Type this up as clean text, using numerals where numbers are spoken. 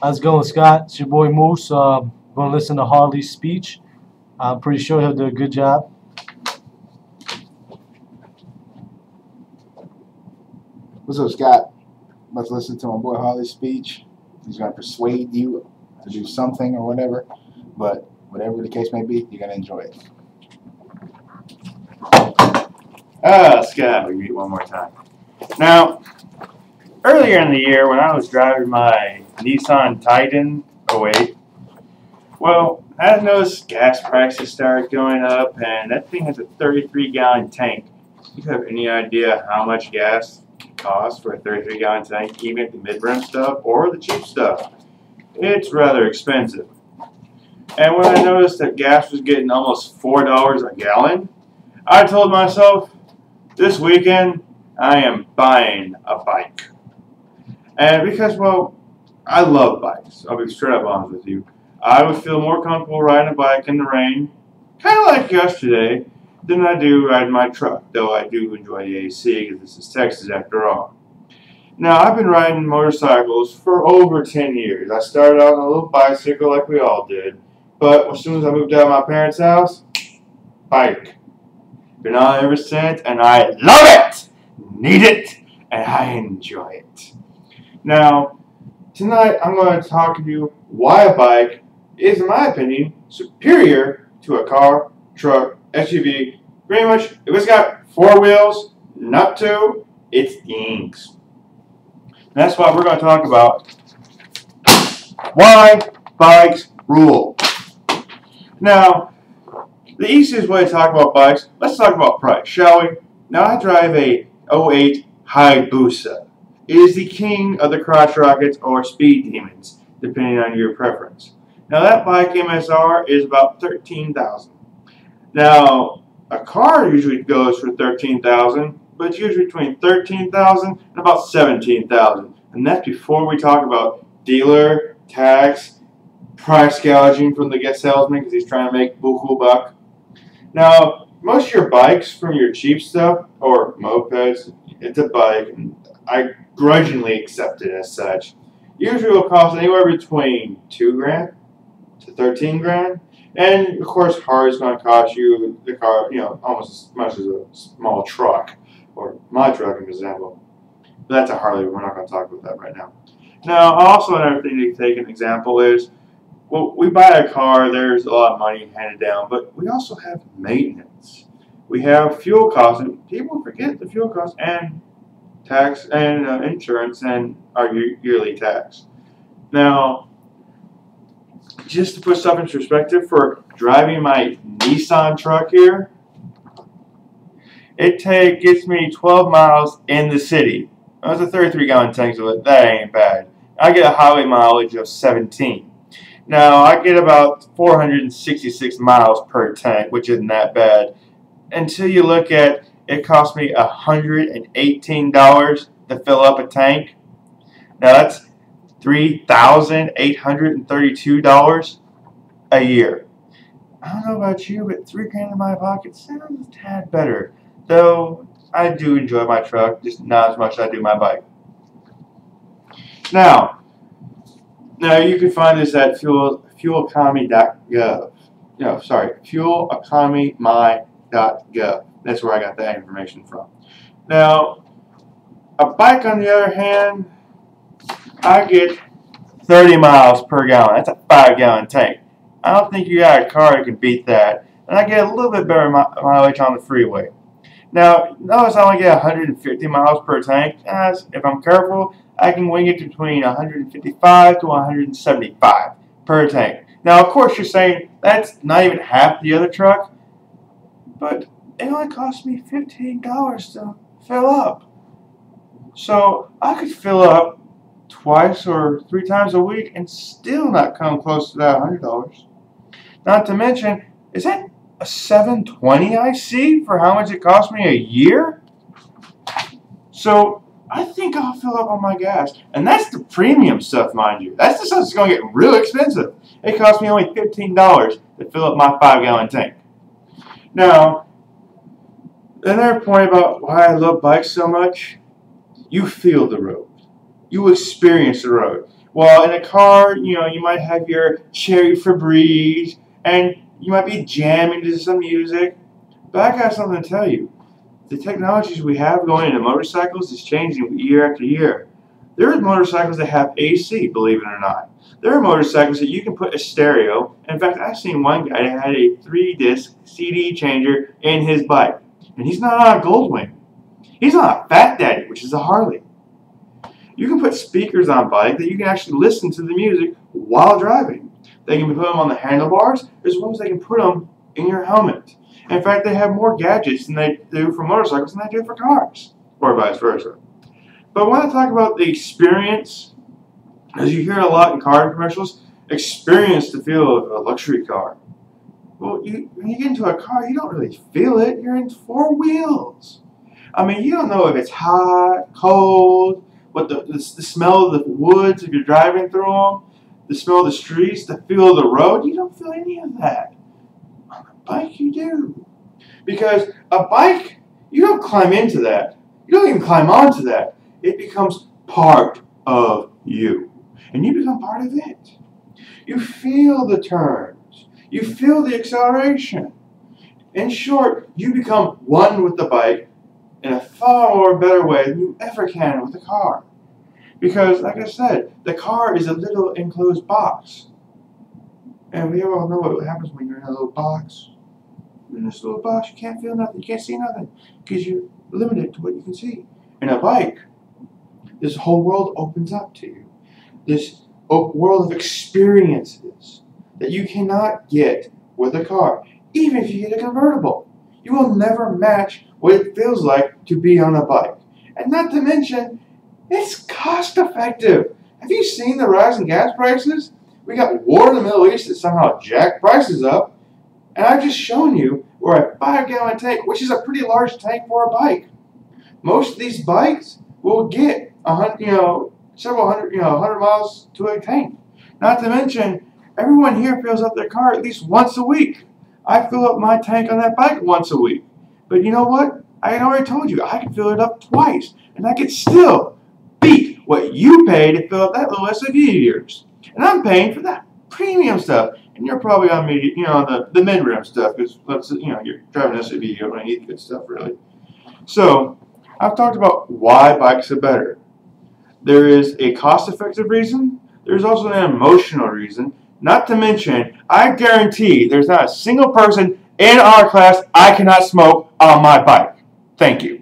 How's it going, Scott? It's your boy Moose. Going to listen to Harley's speech. I'm pretty sure he'll do a good job. What's up, Scott? About to listen to my boy Harley's speech. He's going to persuade you to do something or whatever. But whatever the case may be, you're going to enjoy it. Scott, we meet one more time. Now, earlier in the year when I was driving my Nissan Titan 08, well, I noticed gas prices started going up, and that thing has a 33-gallon tank. Do you have any idea how much gas it costs for a 33-gallon tank, even at the mid-rim stuff or the cheap stuff? It's rather expensive. And when I noticed that gas was getting almost $4 a gallon, I told myself, this weekend, I am buying a bike. And because, well, I love bikes. I'll be straight up honest with you. I would feel more comfortable riding a bike in the rain, kind of like yesterday, than I do riding my truck, though I do enjoy the AC because this is Texas after all. Now, I've been riding motorcycles for over 10 years. I started out on a little bicycle like we all did, but as soon as I moved out of my parents' house, bike. Been on ever since, and I love it, need it, and I enjoy it. Now, tonight I'm going to talk to you why a bike is, in my opinion, superior to a car, truck, SUV. Pretty much, if it's got 4 wheels, not 2, it stinks. That's why we're going to talk about why bikes rule. Now, the easiest way to talk about bikes, let's talk about price, shall we? Now, I drive a 08 Hayabusa. It is the king of the crotch rockets or speed demons, depending on your preference. Now, that bike MSR is about $13,000. Now, a car usually goes for $13,000, but it's usually between $13,000 and about $17,000. And that's before we talk about dealer, tax, price gouging from the salesman because he's trying to make buku buck. Now, most of your bikes from your cheap stuff, or mopeds, it's a bike, and I grudgingly accept it as such, usually will cost anywhere between $2,000 to $13,000. And, of course, Harley's going to cost you the car, almost as much as a small truck, or my truck, for example. But that's a Harley. We're not going to talk about that right now. Now, also another thing to take an example is, well, we buy a car, there's a lot of money handed down, but we also have maintenance. We have fuel costs, and people forget the fuel costs, and tax, and insurance, and our yearly tax. Now, just to put stuff in perspective, for driving my Nissan truck here, it gets me 12 miles in the city. That's a 33-gallon tank, so that ain't bad. I get a highway mileage of 17. Now, I get about 466 miles per tank, which isn't that bad. Until you look at, it cost me $118 to fill up a tank. Now, that's $3,832 a year. I don't know about you, but $3,000 in my pocket sounds a tad better. Though, I do enjoy my truck, just not as much as I do my bike. Now, you can find this at fueleconomy.gov. No, sorry, fueleconomy.gov. That's where I got that information from. Now, a bike, on the other hand, I get 30 miles per gallon. That's a 5-gallon tank. I don't think you got a car that can beat that. And I get a little bit better mileage on the freeway. Now, notice I only get 150 miles per tank. If I'm careful, I can wing it between 155 to 175 per tank. Now, of course, you're saying that's not even half the other truck, but it only cost me $15 to fill up. So I could fill up twice or 3 times a week and still not come close to that $100. Not to mention, is that a 720 I see for how much it cost me a year? So I think I'll fill up on my gas. And that's the premium stuff, mind you. That's the stuff that's going to get real expensive. It cost me only $15 to fill up my 5-gallon tank. Now, another point about why I love bikes so much, you feel the road. You experience the road. Well, in a car, you might have your cherry Febreze, and you might be jamming to some music. But I got something to tell you. The technologies we have going into motorcycles is changing year after year. There are motorcycles that have AC, believe it or not. There are motorcycles that you can put a stereo. In fact, I've seen one guy that had a 3-disc CD changer in his bike. And he's not on a Goldwing. He's on a Fat Daddy, which is a Harley. You can put speakers on bike that you can actually listen to the music while driving. They can put them on the handlebars as well as they can put them in your helmet. In fact, they have more gadgets than they do for motorcycles than they do for cars, or vice versa. But I want to talk about the experience, as you hear a lot in car commercials, experience the feel of a luxury car. Well, when you get into a car, you don't really feel it. You're in 4 wheels. I mean, you don't know if it's hot, cold, what the smell of the woods if you're driving through them, the smell of the streets, the feel of the road. You don't feel any of that. On a bike, you do. Because a bike, you don't climb into that. You don't even climb onto that. It becomes part of you. And you become part of it. You feel the turns. You feel the acceleration. In short, you become one with the bike in a far more better way than you ever can with a car. Because, like I said, the car is a little enclosed box. And we all know what happens when you're in a little box. In this little box, you can't feel nothing. You can't see nothing. Because you're limited to what you can see. In a bike, this whole world opens up to you. This world of experiences that you cannot get with a car. Even if you get a convertible. You will never match what it feels like to be on a bike. And not to mention, it's cost effective. Have you seen the rise in gas prices? We got war in the Middle East that somehow jacked prices up. And I've just shown you where a 5-gallon tank, which is a pretty large tank for a bike. Most of these bikes will get 100 miles to a tank. Not to mention, everyone here fills up their car at least once a week. I fill up my tank on that bike once a week. But you know what? I had already told you, I can fill it up twice. And I could still beat what you pay to fill up that little SUV of yours. And I'm paying for that premium stuff. And you're probably on the mid-rim stuff. Because, you're driving an SUV, you don't really need good stuff, really. So, I've talked about why bikes are better. There is a cost-effective reason. There's also an emotional reason. Not to mention, I guarantee there's not a single person in our class I cannot smoke on my bike. Thank you.